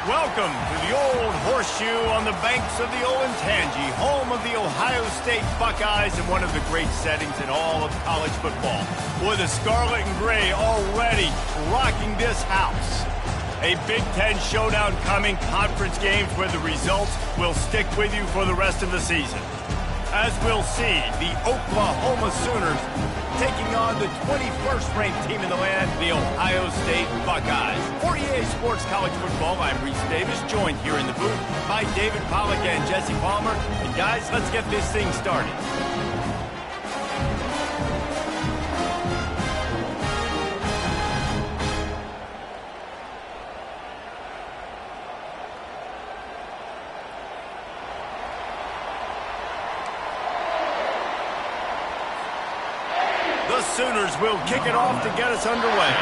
Welcome to the Old Horseshoe on the banks of the Olentangy, home of the Ohio State Buckeyes and one of the great settings in all of college football. With the scarlet and gray already rocking this house. A Big Ten showdown coming, conference games where the results will stick with you for the rest of the season. As we'll see, the Oklahoma Sooners taking on the 21st ranked team in the land, the Ohio State Buckeyes. For EA Sports College Football, I'm Reese Davis, joined here in the booth by David Pollack and Jesse Palmer. And guys, let's get this thing started. The Sooners will kick it off to get us underway.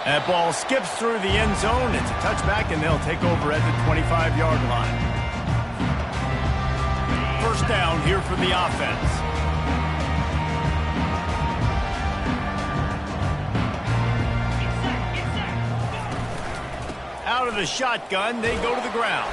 That ball skips through the end zone. It's a touchback, and they'll take over at the 25-yard line. First down here for the offense. Out of the shotgun, they go to the ground.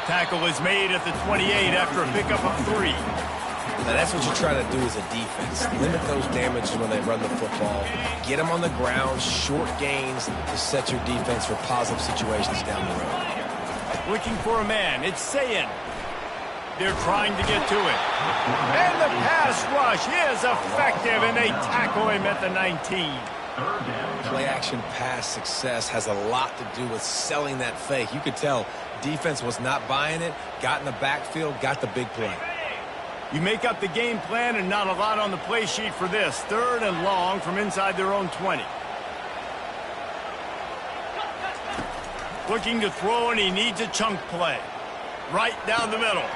Tackle is made at the 28 after a pickup of 3. Now that's what you're trying to do as a defense. Limit those damages when they run the football. Get them on the ground, short gains to set your defense for positive situations down the road. Looking for a man. It's Sayin. They're trying to get to it. And the pass rush is effective, and they tackle him at the 19. Play action pass success has a lot to do with selling that fake. You could tell defense was not buying it, got in the backfield, got the big play. You make up the game plan and not a lot on the play sheet for this. 3rd and long from inside their own 20. Looking to throw, and he needs a chunk play. Right down the middle.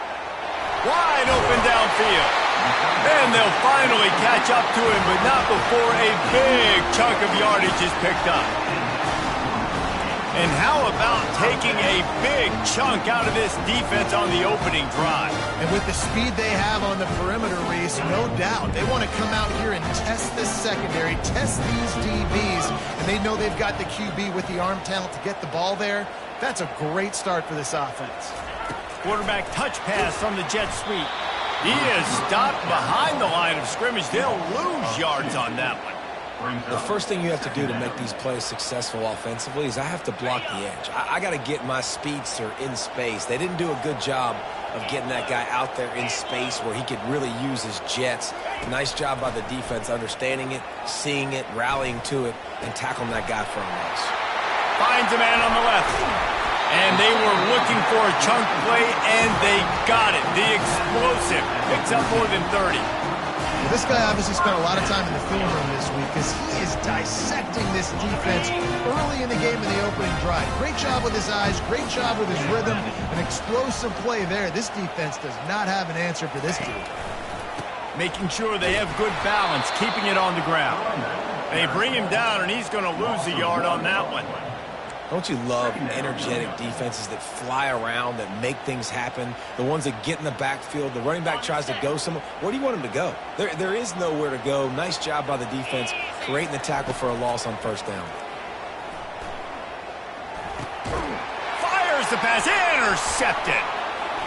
Wide open downfield. And they'll finally catch up to him, but not before a big chunk of yardage is picked up. And how about taking a big chunk out of this defense on the opening drive? And with the speed they have on the perimeter, Reese, no doubt, they want to come out here and test this secondary, test these DBs, and they know they've got the QB with the arm talent to get the ball there. That's a great start for this offense. Quarterback touch pass from the jet sweep. He is stopped behind the line of scrimmage. They'll lose yards on that one. The first thing you have to do to make these plays successful offensively is I have to block the edge. I got to get my speedster in space. They didn't do a good job of getting that guy out there in space where he could really use his jets. Nice job by the defense understanding it, seeing it, rallying to it, and tackling that guy for a loss. Finds a man on the left. And they were looking for a chunk play, and they got it. The explosive picks up more than 30. Well, this guy obviously spent a lot of time in the film room this week because he is dissecting this defense early in the game in the opening drive. Great job with his eyes, great job with his rhythm, an explosive play there. This defense does not have an answer for this dude. Making sure they have good balance, keeping it on the ground. They bring him down, and he's going to lose a yard on that one. Don't you love energetic defenses that fly around, that make things happen? The ones that get in the backfield, the running back tries to go somewhere. Where do you want him to go? There is nowhere to go. Nice job by the defense, creating the tackle for a loss on first down. Fires the pass, intercepted.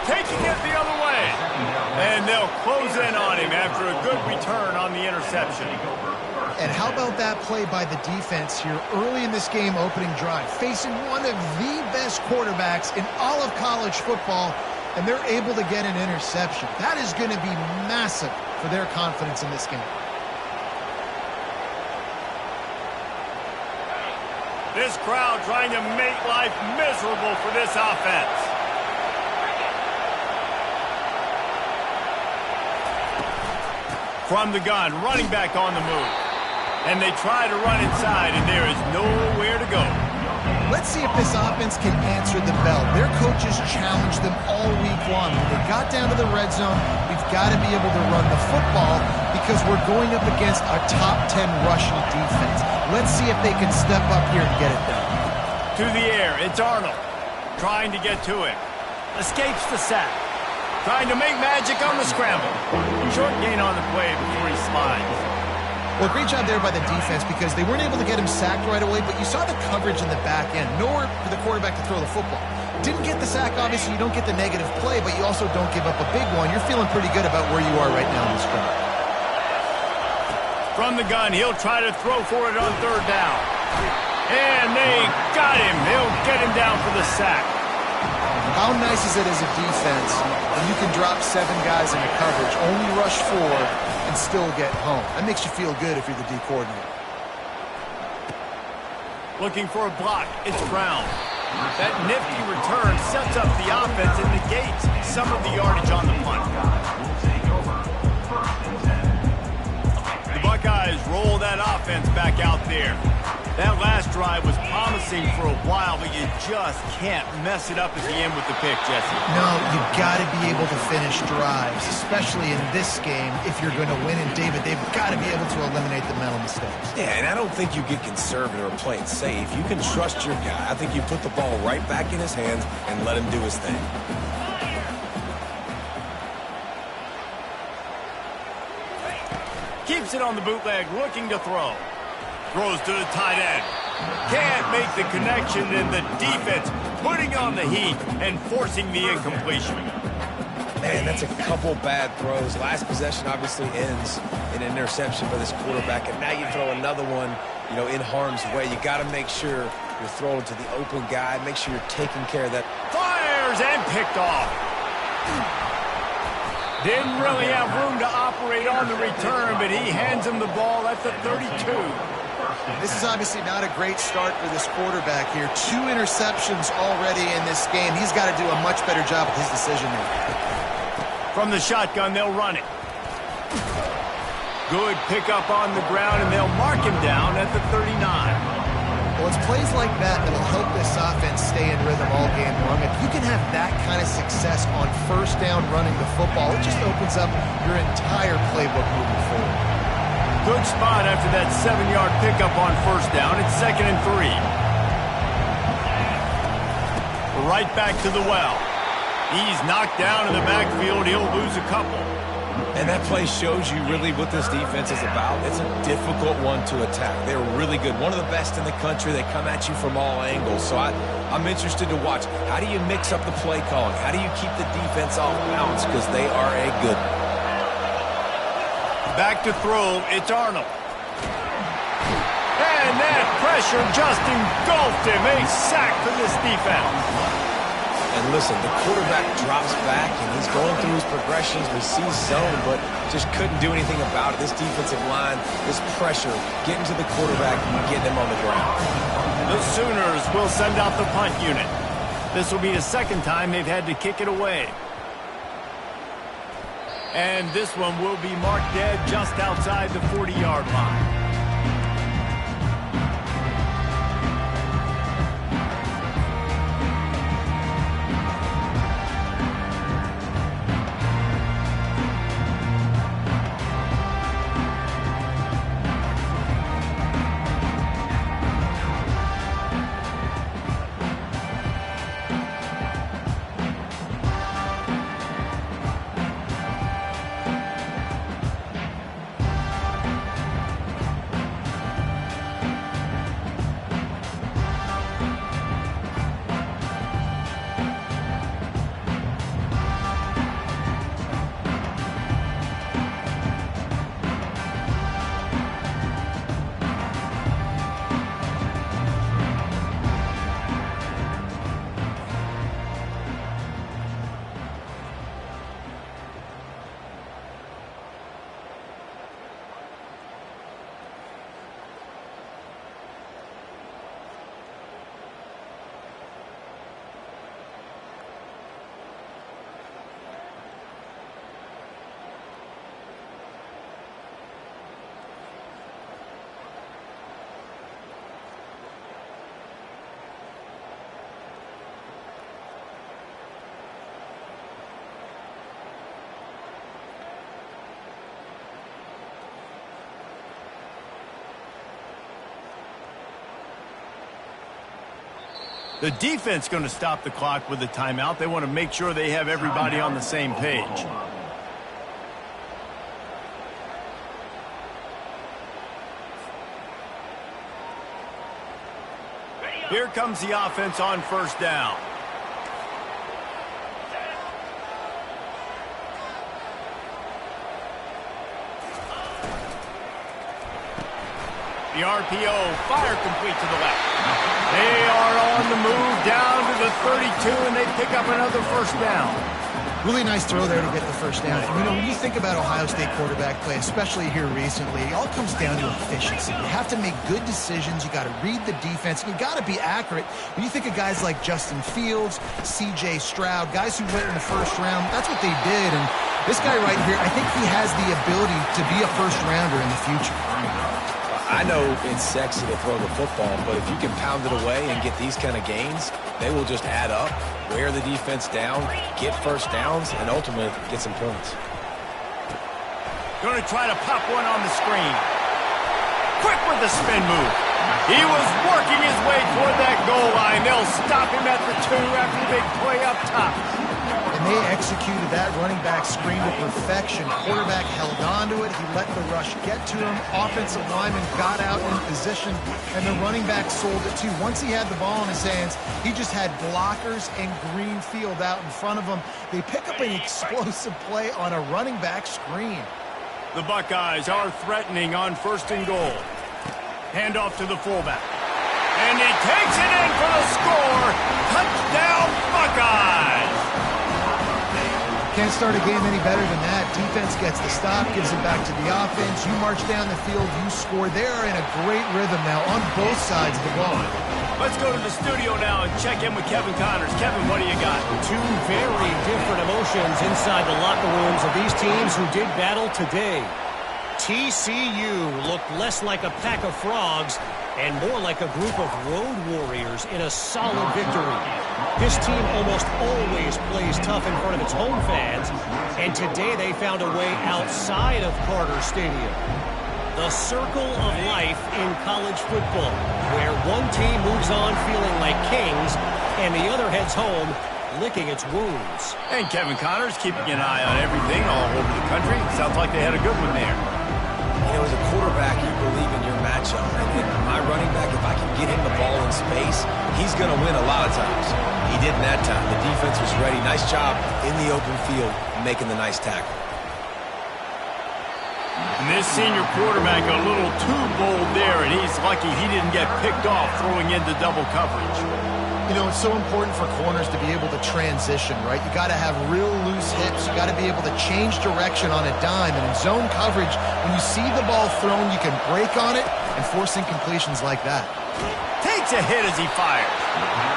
Taking it the other way. And they'll close in on him after a good return on the interception. And how about that play by the defense here early in this game opening drive, facing one of the best quarterbacks in all of college football, and they're able to get an interception. That is going to be massive for their confidence in this game. This crowd trying to make life miserable for this offense. From the gun, running back on the move. And they try to run inside, and there is nowhere to go. Let's see if this offense can answer the bell. Their coaches challenged them all week long. When they got down to the red zone, we've got to be able to run the football because we're going up against a top 10 rushing defense. Let's see if they can step up here and get it done. To the air, it's Arnold. Trying to get to it. Escapes the sack. Trying to make magic on the scramble. Short gain on the play before he slides. Well, great job there by the defense because they weren't able to get him sacked right away, but you saw the coverage in the back end. Nowhere for the quarterback to throw the football. Didn't get the sack, obviously. You don't get the negative play, but you also don't give up a big one. You're feeling pretty good about where you are right now in this drive. From the gun, he'll try to throw for it on third down. And they got him. They'll get him down for the sack. How nice is it as a defense when you can drop 7 guys into coverage, only rush 4, and still get home? That makes you feel good if you're the D coordinator. Looking for a block. It's Brown. That nifty return sets up the offense and negates some of the yardage on the punt. The Buckeyes roll that offense back out there. That last drive was promising for a while, but you just can't mess it up at the end with the pick, Jesse. No, you've got to be able to finish drives, especially in this game if you're going to win. And, David, they've got to be able to eliminate the mental mistakes. Yeah, and I don't think you get conservative or play it safe. You can trust your guy. I think you put the ball right back in his hands and let him do his thing. Keeps it on the bootleg, looking to throw. Throws to the tight end. Can't make the connection, and the defense putting on the heat and forcing the incompletion. Man, that's a couple bad throws. Last possession obviously ends in an interception for this quarterback, and now you throw another one, in harm's way. You got to make sure you're throwing to the open guy. Make sure you're taking care of that. Fires and picked off. Didn't really have room to operate on the return, but he hands him the ball at the 32. This is obviously not a great start for this quarterback here. 2 interceptions already in this game. He's got to do a much better job with his decision-making. From the shotgun, they'll run it. Good pickup on the ground, and they'll mark him down at the 39. Well, it's plays like that that'll help this offense stay in rhythm all game long. If you can have that kind of success on first down running the football, it just opens up your entire playbook moving forward. Good spot after that 7-yard pickup on first down. It's 2nd and 3. Right back to the well. He's knocked down in the backfield. He'll lose a couple. And that play shows you really what this defense is about. It's a difficult one to attack. They're really good. One of the best in the country. They come at you from all angles. So I'm interested to watch. How do you mix up the play calling? How do you keep the defense off balance? Because they are a good one. Back to throw, it's Arnold. And that pressure just engulfed him. A sack for this defense. And listen, the quarterback drops back, and he's going through his progressions. We see zone, but just couldn't do anything about it. This defensive line, this pressure, getting to the quarterback and getting him on the ground. The Sooners will send out the punt unit. This will be the 2nd time they've had to kick it away. And this one will be marked dead just outside the 40-yard line. The defense going to stop the clock with a timeout. They want to make sure they have everybody on the same page. Here comes the offense on first down. The RPO, fire complete to the left. They are on the move down to the 32, and they pick up another first down. Really nice throw there to get the first down. You know, when you think about Ohio State quarterback play, especially here recently, it all comes down to efficiency. You have to make good decisions. You got to read the defense. You got to be accurate. When you think of guys like Justin Fields, C.J. Stroud, guys who went in the first round, that's what they did. And this guy right here, I think he has the ability to be a first rounder in the future. I know it's sexy to throw the football, but if you can pound it away and get these kind of gains, they will just add up, wear the defense down, get first downs, and ultimately get some points. Going to try to pop one on the screen. Quick with the spin move. He was working his way toward that goal line. They'll stop him at the 2 after the big play up top. And they executed that running back screen to perfection. Quarterback held on to it. He let the rush get to him. Offensive lineman got out in position, and the running back sold it too. Once he had the ball in his hands, he just had blockers and green field out in front of him. They pick up an explosive play on a running back screen. The Buckeyes are threatening on first and goal. Handoff to the fullback. And he takes it in for the score. Touchdown, Buckeyes! Can't start a game any better than that. Defense gets the stop, gives it back to the offense. You march down the field, you score. They are in a great rhythm now on both sides of the ball. Let's go to the studio now and check in with Kevin Connors. Kevin, what do you got? Two very different emotions inside the locker rooms of these teams who did battle today. TCU looked less like a pack of frogs and more like a group of road warriors in a solid victory. This team almost always plays tough in front of its home fans, and today they found a way outside of Carter Stadium. The circle of life in college football, where one team moves on feeling like kings and the other heads home licking its wounds. And Kevin Connors keeping an eye on everything all over the country. Sounds like they had a good one there. You know, as a quarterback, you believe in your matchup. And my running back, if I can get him the ball in space, he's going to win a lot of times. He did in that time. The defense was ready. Nice job in the open field making the nice tackle. And this senior quarterback a little too bold there, and he's lucky he didn't get picked off throwing into double coverage. You know, it's so important for corners to be able to transition, right? You got to have real loose hips. You got to be able to change direction on a dime. And in zone coverage, when you see the ball thrown, you can break on it and force incompletions like that. Takes a hit as he fires.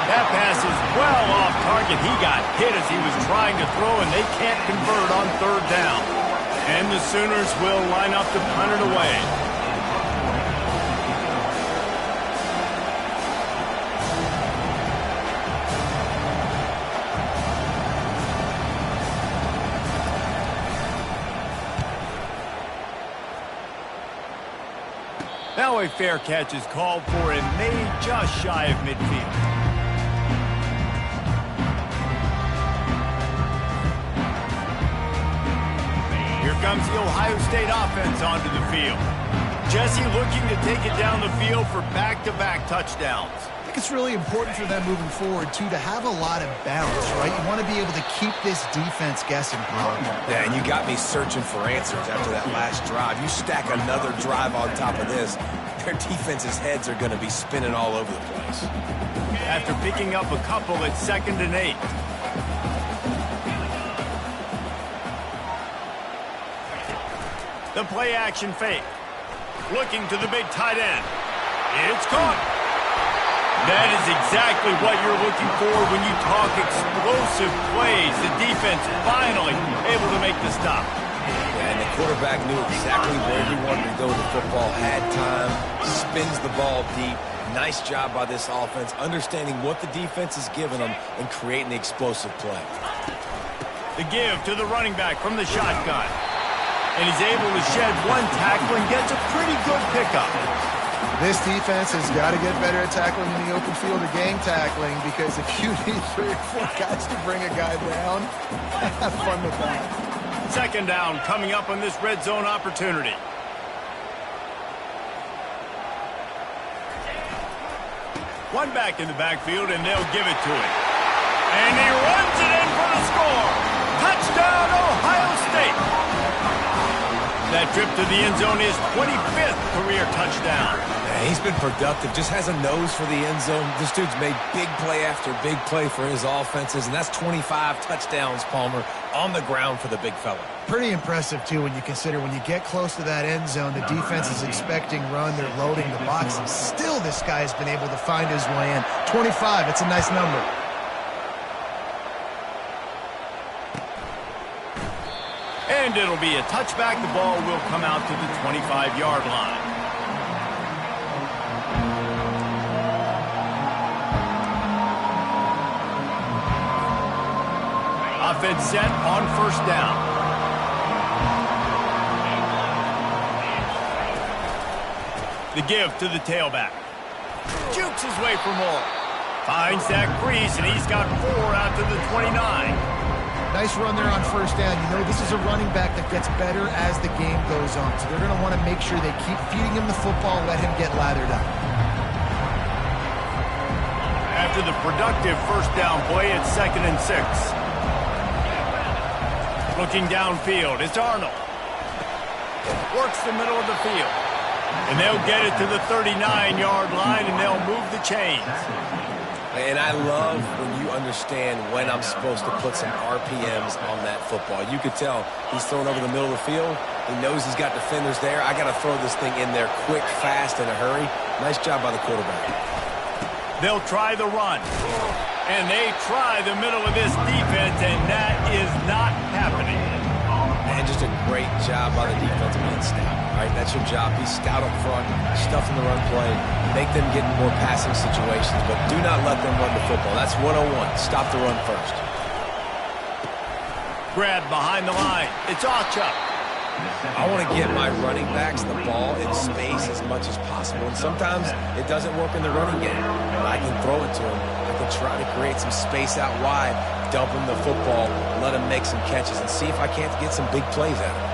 That pass is well off target. He got hit as he was trying to throw, and they can't convert on third down. And the Sooners will line up to punt it away. Now a fair catch is called for and made just shy of midfield. Here comes the Ohio State offense onto the field. Jesse looking to take it down the field for back-to-back touchdowns. I think it's really important for them moving forward, too, to have a lot of balance, right? You want to be able to keep this defense guessing. Yeah, and you got me searching for answers after that last drive. You stack another drive on top of this, their defense's heads are going to be spinning all over the place. After picking up a couple, it's 2nd and 8. The play action fake. Looking to the big tight end. It's caught. That is exactly what you're looking for when you talk explosive plays. The defense finally able to make the stop. And the quarterback knew exactly where he wanted to go with the football, had time, spins the ball deep. Nice job by this offense, understanding what the defense is giving them and creating the explosive play. The give to the running back from the shotgun. And he's able to shed one tackle and gets a pretty good pickup. This defense has got to get better at tackling in the open field or gang tackling, because if you need 3 or 4 guys to bring a guy down, have fun with that. 2nd down coming up on this red zone opportunity. One back in the backfield, and they'll give it to him. And he runs it in for the score. Touchdown, Ohio State. That trip to the end zone is 25th career touchdown. Yeah, he's been productive, just has a nose for the end zone. This dude's made big play after big play for his offenses, and that's 25 touchdowns, Palmer, on the ground for the big fella. Pretty impressive, too, when you consider when you get close to that end zone, the defense is expecting run, they're loading the boxes. Still, this guy has been able to find his way in. 25, it's a nice number. And it'll be a touchback. The ball will come out to the 25-yard line. Offense set on first down. The give to the tailback. Jukes his way for more. Finds that crease, and he's got 4 out to the 29. Nice run there on first down. You know, this is a running back that gets better as the game goes on. So they're going to want to make sure they keep feeding him the football, let him get lathered up. After the productive first down play, it's 2nd and 6. Looking downfield, it's Arnold. Works the middle of the field. And they'll get it to the 39-yard line, and they'll move the chains. And I love when you understand when I'm supposed to put some RPMs on that football. You could tell he's throwing over the middle of the field. He knows he's got defenders there. I got to throw this thing in there quick, fast, in a hurry. Nice job by the quarterback. They'll try the run. And they try the middle of this defense, and that is not happening. And just a great job by the defense being stout. Right? That's your job. Be stout up front, stuff in the run play, make them get in more passing situations, but do not let them run the football. That's 101. Stop the run first. Grab behind the line. It's Ochuck. I want to get my running backs the ball in space as much as possible, and sometimes it doesn't work in the running game, but I can throw it to them. I can try to create some space out wide, dump him the football, let him make some catches, and see if I can't get some big plays out of him.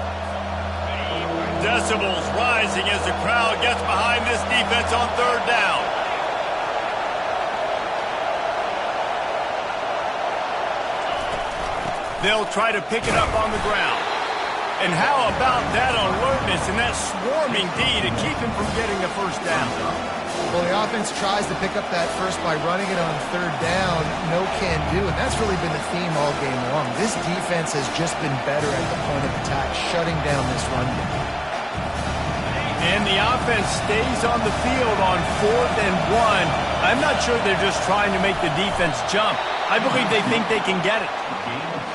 Decibels rising as the crowd gets behind this defense on third down. They'll try to pick it up on the ground. And how about that alertness and that swarming D to keep him from getting the first down? Well, the offense tries to pick up that first by running it on third down. No can do, and that's really been the theme all game long. This defense has just been better at the point of attack, shutting down this run game. And the offense stays on the field on 4th and 1. I'm not sure they're just trying to make the defense jump. I believe they think they can get it.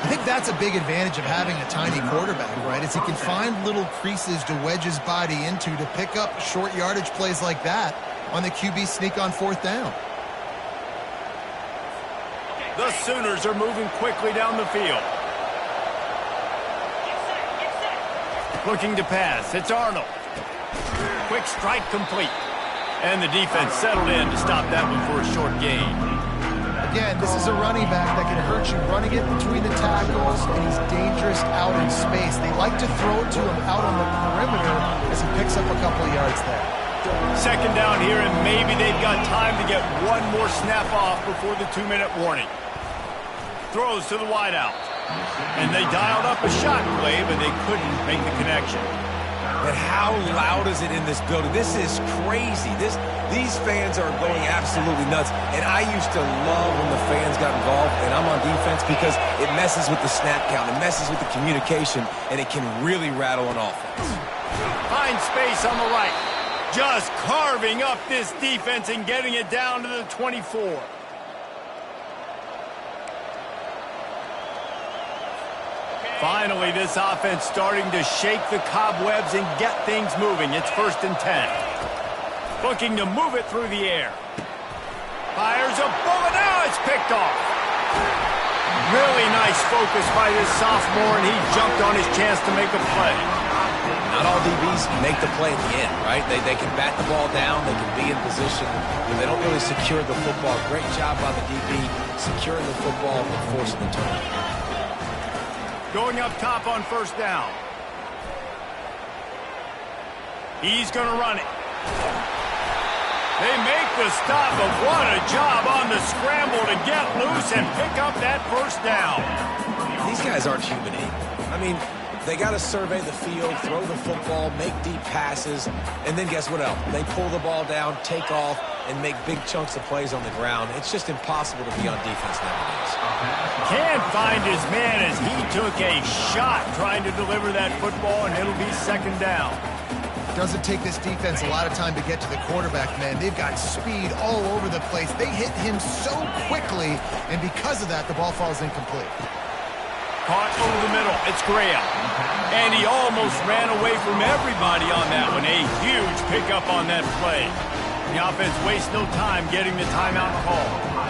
I think that's a big advantage of having a tiny quarterback, right? Is he can find little creases to wedge his body into to pick up short yardage plays like that on the QB sneak on 4th down. The Sooners are moving quickly down the field. Looking to pass. It's Arnold. Quick strike complete. And the defense settled in to stop that one for a short gain. Again, this is a running back that can hurt you running it between the tackles, and he's dangerous out in space. They like to throw it to him out on the perimeter as he picks up a couple of yards there. 2nd down here, and maybe they've got time to get one more snap off before the 2-minute warning. Throws to the wideout. And they dialed up a shot play, but they couldn't make the connection. But how loud is it in this building? This is crazy. These fans are going absolutely nuts. And I used to love when the fans got involved, and I'm on defense, because it messes with the snap count. It messes with the communication, and it can really rattle an offense. Find space on the right. Just carving up this defense and getting it down to the 24. Finally, this offense starting to shake the cobwebs and get things moving. It's 1st and 10. Looking to move it through the air. Fires a bullet. Now it's picked off. Really nice focus by this sophomore, and he jumped on his chance to make a play. Not all DBs make the play at the end, right? They can bat the ball down, they can be in position, but they don't really secure the football. Great job by the DB securing the football and forcing the turnover. Going up top on 1st down. He's going to run it. They make the stop, but what a job on the scramble to get loose and pick up that first down. These guys aren't human eating. I mean, they got to survey the field, throw the football, make deep passes, and then guess what else? They pull the ball down, take off, and make big chunks of plays on the ground. It's just impossible to be on defense nowadays. Can't find his man as he took a shot trying to deliver that football, and it'll be second down. Doesn't take this defense a lot of time to get to the quarterback, man. They've got speed all over the place. They hit him so quickly, and because of that, the ball falls incomplete. Caught over the middle. It's Graham. And he almost ran away from everybody on that one. A huge pickup on that play. The offense wastes no time getting the timeout call.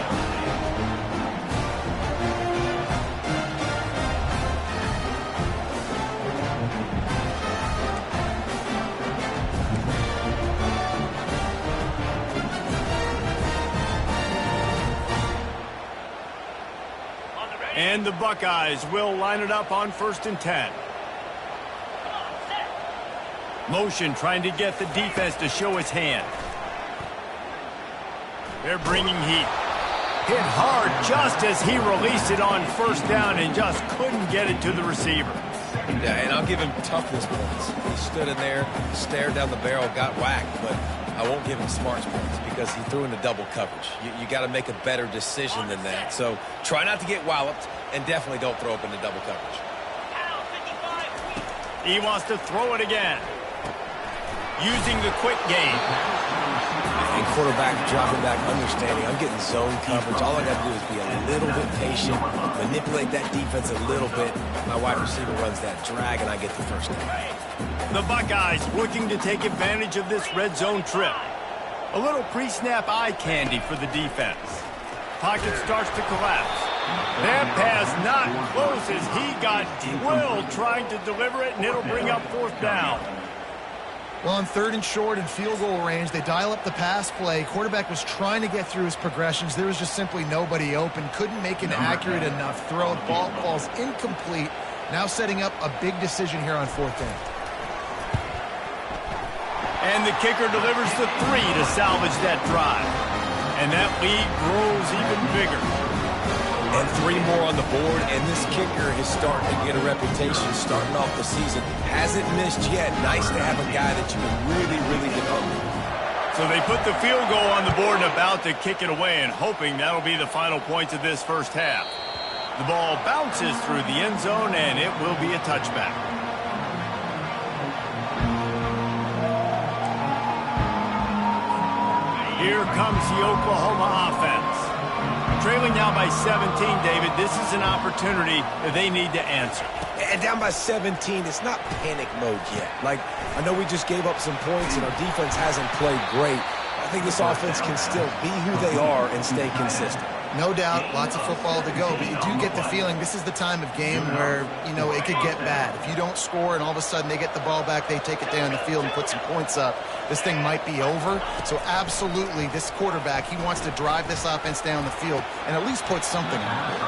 And the Buckeyes will line it up on 1st and 10. Motion trying to get the defense to show its hand. They're bringing heat. Hit hard just as he released it on 1st down and just couldn't get it to the receiver. Yeah, and I'll give him toughness points. He stood in there, stared down the barrel, got whacked, but I won't give him smarts points because he threw into double coverage. You got to make a better decision than that. So try not to get walloped, and definitely don't throw up into double coverage. He wants to throw it again. Using the quick game. And quarterback dropping back, understanding. I'm getting zone coverage. All I got to do is be a little bit patient, manipulate that defense a little bit. My wide receiver runs that drag, and I get the first down. The Buckeyes looking to take advantage of this red zone trip. A little pre-snap eye candy for the defense. Pocket starts to collapse. That pass not close as he got drilled trying to deliver it, and it'll bring up 4th down. Well, on 3rd and short and field goal range, they dial up the pass play. Quarterback was trying to get through his progressions. There was just simply nobody open. Couldn't make an accurate enough throw. Ball falls incomplete. Now setting up a big decision here on 4th down. And the kicker delivers the 3 to salvage that drive. And that lead grows even bigger. And 3 more on the board, and this kicker is starting to get a reputation starting off the season. Hasn't missed yet. Nice to have a guy that you can really, really depend on. So they put the field goal on the board and about to kick it away, and hoping that'll be the final points of this first half. The ball bounces through the end zone, and it will be a touchback. Here comes the Oklahoma offense. Trailing now by 17, David, this is an opportunity that they need to answer. And down by 17, it's not panic mode yet. Like, I know we just gave up some points and our defense hasn't played great. I think this offense can still be who they are and stay consistent. No doubt, lots of football to go, but you do get the feeling this is the time of game where, you know, it could get bad. If you don't score and all of a sudden they get the ball back, they take it down the field and put some points up, this thing might be over. So absolutely, this quarterback, he wants to drive this offense down the field and at least put something on it.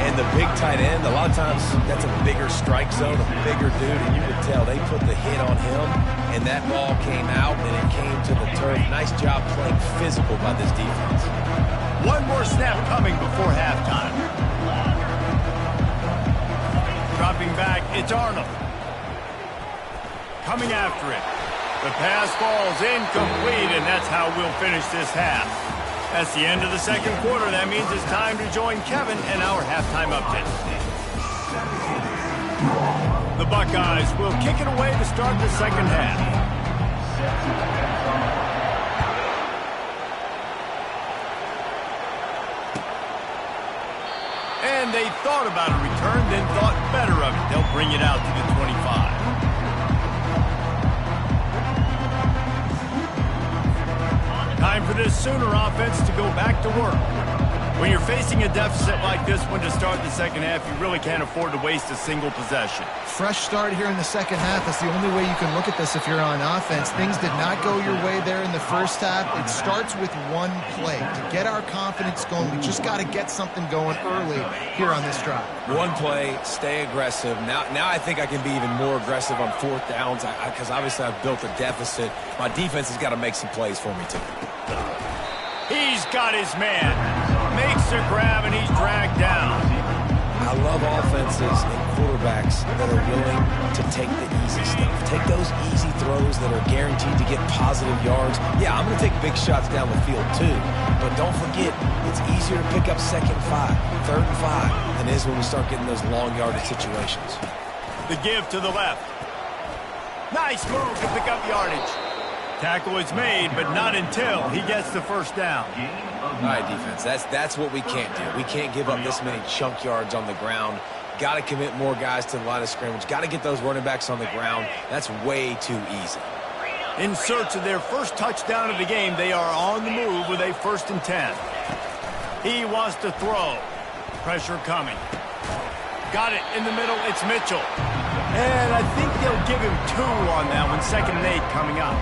And the big tight end, a lot of times that's a bigger strike zone, a bigger dude, and you could tell they put the hit on him, and that ball came out and it came to the turf. Nice job playing physical by this defense. One more snap coming before halftime. Dropping back, it's Arnold. Coming after it. The pass falls incomplete, and that's how we'll finish this half. That's the end of the second quarter. That means it's time to join Kevin and our halftime update. The Buckeyes will kick it away to start the second half. And they thought about a return, then thought better of it. They'll bring it out to the 25. Time for this Sooner offense to go back to work. When you're facing a deficit like this one to start the second half, you really can't afford to waste a single possession. Fresh start here in the second half. That's the only way you can look at this if you're on offense. Things did not go your way there in the first half. It starts with one play. To get our confidence going, we just got to get something going early here on this drive. One play, stay aggressive. Now I think I can be even more aggressive on fourth downs because obviously I've built a deficit. My defense has got to make some plays for me too. He's got his man. Makes a grab, and he's dragged down. I love offenses and quarterbacks that are willing to take the easy stuff. Take those easy throws that are guaranteed to get positive yards. Yeah, I'm going to take big shots down the field too. But don't forget, it's easier to pick up second and 5, third and 5 than it is when we start getting those long yardage situations. The give to the left. Nice move to pick up yardage. Tackle is made, but not until he gets the first down. All right, defense, that's what we can't do. We can't give up this many chunk yards on the ground. Got to commit more guys to the line of scrimmage. Got to get those running backs on the ground. That's way too easy. In search of their first touchdown of the game, they are on the move with a 1st and 10. He wants to throw. Pressure coming. Got it in the middle. It's Mitchell. And I think they'll give him 2 on that one. 2nd and 8 coming up.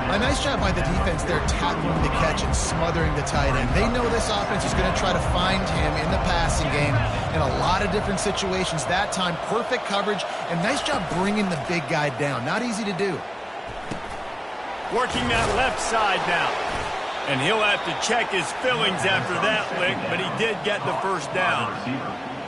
A nice job by the defense there, tackling the catch and smothering the tight end. They know this offense is going to try to find him in the passing game in a lot of different situations. That time, perfect coverage, and nice job bringing the big guy down. Not easy to do. Working that left side now. And he'll have to check his fillings after that lick, but he did get the first down.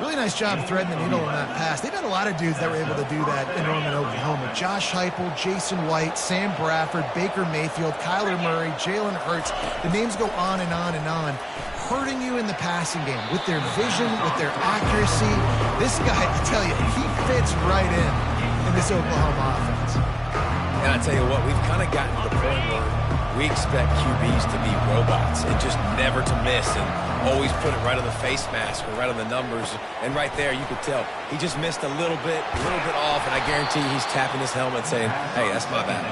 Really nice job threading the needle on that pass. They've had a lot of dudes that were able to do that in Norman, Oklahoma. Josh Heupel, Jason White, Sam Bradford, Baker Mayfield, Kyler Murray, Jalen Hurts. The names go on and on and on. Hurting you in the passing game with their vision, with their accuracy. This guy, I tell you, he fits right in this Oklahoma offense. And I tell you what, we've kind of gotten to the point where we expect QBs to be robots and just never to miss and always put it right on the face mask or right on the numbers. And right there, you could tell he just missed a little bit off, and I guarantee he's tapping his helmet saying, hey, that's my bad.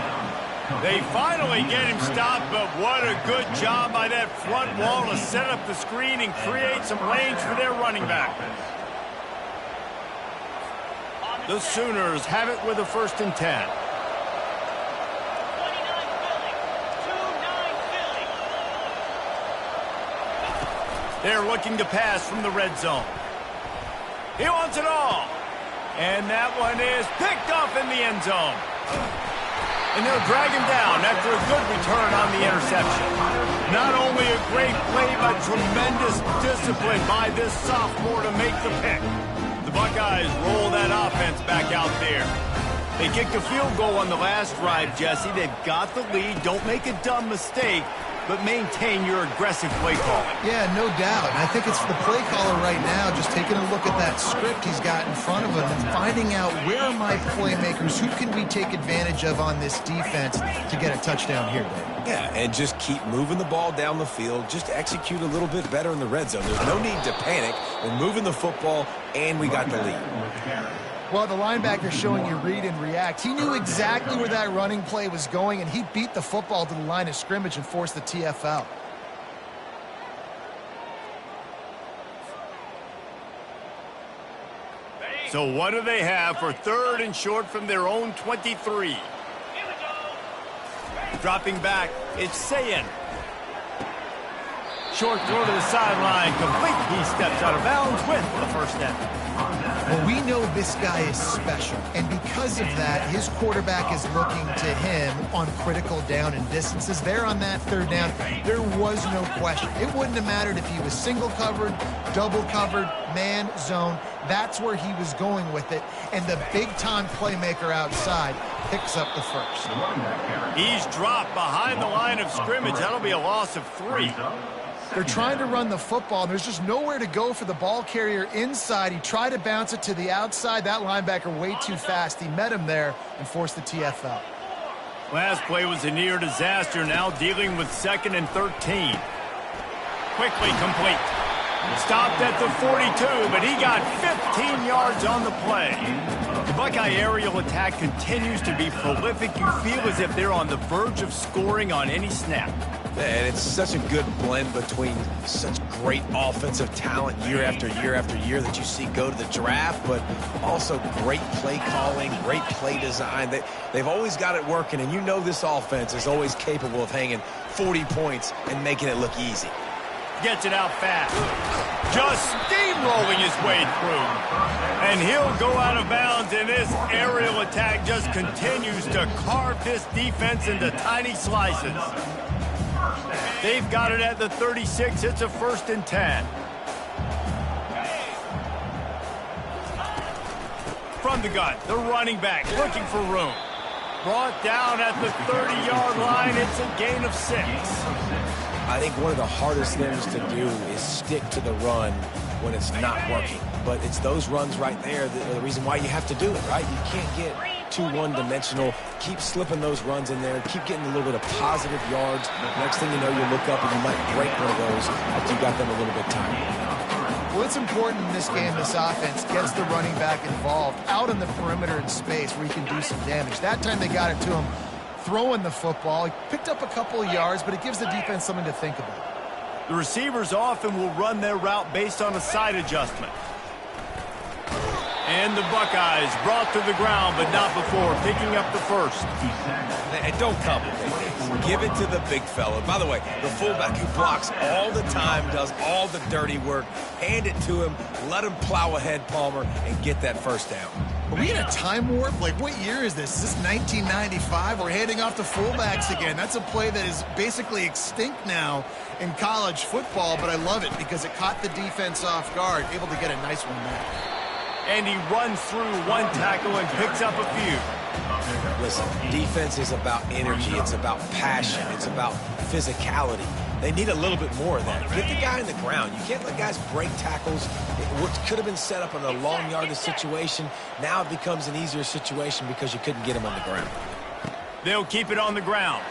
They finally get him stopped, but what a good job by that front wall to set up the screen and create some lanes for their running back. The Sooners have it with a 1st and 10. They're looking to pass from the red zone. He wants it all. And that one is picked off in the end zone. And they'll drag him down after a good return on the interception. Not only a great play, but tremendous discipline by this sophomore to make the pick. The Buckeyes roll that offense back out there. They kicked a field goal on the last drive, Jesse. They've got the lead. Don't make a dumb mistake, but maintain your aggressive play calling. Yeah, no doubt. And I think it's the play caller right now just taking a look at that script he's got in front of him and finding out where are my playmakers, who can we take advantage of on this defense to get a touchdown here, Dave. Yeah, and just keep moving the ball down the field. Just execute a little bit better in the red zone. There's no need to panic. We're moving the football, and we got the lead. Well, the linebacker showing you read and react. He knew exactly where that running play was going, and he beat the football to the line of scrimmage and forced the TFL. So what do they have for 3rd and short from their own 23? Dropping back, it's Sayin. Short throw to the sideline, complete. He steps out of bounds with the 1st down. Well, we know this guy is special, and because of that, his quarterback is looking to him on critical down and distances. There on that 3rd down, there was no question. It wouldn't have mattered if he was single covered, double covered, man, zone. That's where he was going with it, and the big-time playmaker outside picks up the 1st. He's dropped behind the line of scrimmage. That'll be a loss of 3. They're trying to run the football, and there's just nowhere to go for the ball carrier inside. He tried to bounce it to the outside. That linebacker way too fast. He met him there and forced the TFL. Last play was a near disaster, now dealing with 2nd and 13. Quickly complete. Stopped at the 42, but he got 15 yards on the play. The Buckeye aerial attack continues to be prolific. You feel as if they're on the verge of scoring on any snap. And it's such a good blend between such great offensive talent year after year after year that you see go to the draft, but also great play calling, great play design. They've always got it working, and you know this offense is always capable of hanging 40 points and making it look easy. Gets it out fast. Just steamrolling his way through. And he'll go out of bounds, and this aerial attack just continues to carve this defense into tiny slices. They've got it at the 36. It's a 1st and 10. From the gun, the running back looking for room. Brought down at the 30-yard line. It's a gain of 6. I think one of the hardest things to do is stick to the run when it's not working. But it's those runs right there that are the reason why you have to do it, right? You can't get too one-dimensional. Keep slipping those runs in there. Keep getting a little bit of positive yards. Next thing you know, you look up and you might break one of those after you got them a little bit tired. Well, it's important in this game, this offense gets the running back involved out in the perimeter in space where he can do some damage. That time they got it to him throwing the football. He picked up a couple of yards, but it gives the defense something to think about. The receivers often will run their route based on a side adjustment. And the Buckeyes brought to the ground, but not before picking up the 1st. And don't complicate things. Give it to the big fella. By the way, the fullback who blocks all the time, does all the dirty work. Hand it to him, let him plow ahead, Palmer, and get that 1st down. Are we in a time warp? Like, what year is this? Is this 1995? We're handing off to fullbacks again. That's a play that is basically extinct now in college football, but I love it because it caught the defense off guard, able to get a nice one back. And he runs through one tackle and picks up a few. Listen, defense is about energy. It's about passion. It's about physicality. They need a little bit more of that. Get the guy in the ground. You can't let guys break tackles. What could have been set up in a long yardage situation, now it becomes an easier situation because you couldn't get him on the ground. They'll keep it on the ground.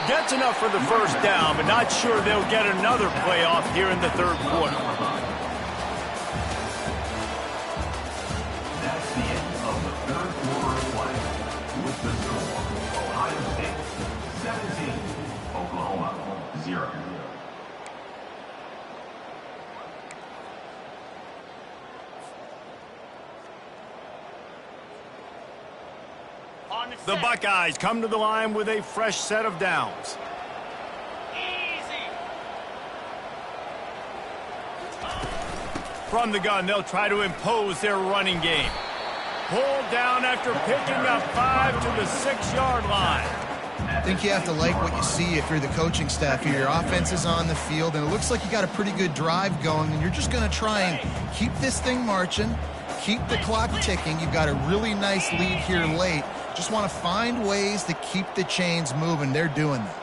Gets enough for the 1st down, but not sure they'll get another playoff here in the 3rd quarter. That's the end of the 3rd quarter of play. With the score, Ohio State 17, Oklahoma 0. The Buckeyes come to the line with a fresh set of downs. From the gun, they'll try to impose their running game. Pulled down after picking up 5 to the 6-yard line. I think you have to like what you see if you're the coaching staff here. Your offense is on the field, and it looks like you got a pretty good drive going, and you're just going to try and keep this thing marching, keep the clock ticking. You've got a really nice lead here late. Just want to find ways to keep the chains moving. They're doing that.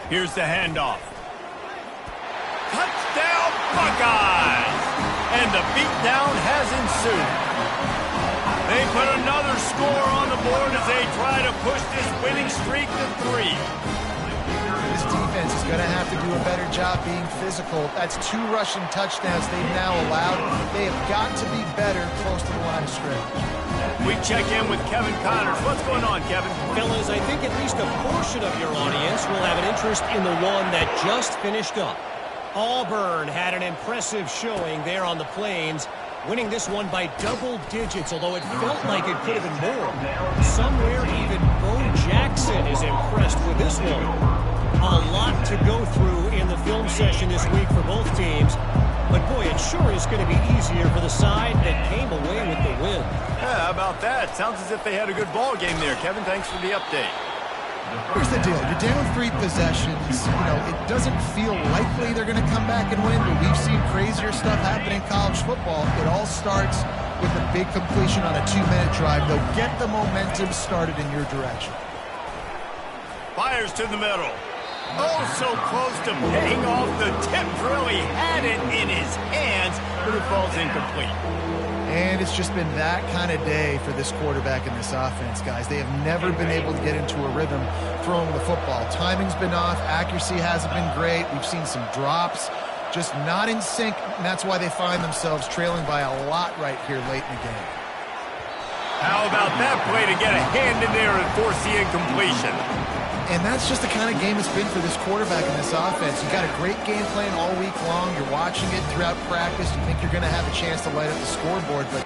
Here's the handoff. Touchdown, Buckeyes! And the beatdown has ensued. They put another score on the board as they try to push this winning streak to 3. This defense is going to have to do a better job being physical. That's 2 rushing touchdowns they've now allowed. They have got to be better close to the line of scrimmage. We check in with Kevin Connors. What's going on, Kevin? Fellas, I think at least a portion of your audience will have an interest in the one that just finished up. Auburn had an impressive showing there on the Plains, winning this one by double digits, although it felt like it could have been more. Somewhere even Bo Jackson is impressed with this one. A lot to go through in the film session this week for both teams. But, boy, it sure is going to be easier for the side that came away with the win. Yeah, how about that? Sounds as if they had a good ball game there. Kevin, thanks for the update. Here's the deal. You're down 3 possessions. You know, it doesn't feel likely they're going to come back and win, but we've seen crazier stuff happen in college football. It all starts with a big completion on a 2-minute drive. They'll get the momentum started in your direction. Fires to the middle. Oh, so close to paying off the tip drill. He had it in his hands, but it falls incomplete. And it's just been that kind of day for this quarterback and this offense, guys. They have never been able to get into a rhythm throwing the football. Timing's been off. Accuracy hasn't been great. We've seen some drops, just not in sync. And that's why they find themselves trailing by a lot right here late in the game. How about that play to get a hand in there and force the incompletion? And that's just the kind of game it's been for this quarterback in this offense. You got a great game plan all week long. You're watching it throughout practice. You think you're going to have a chance to light up the scoreboard, but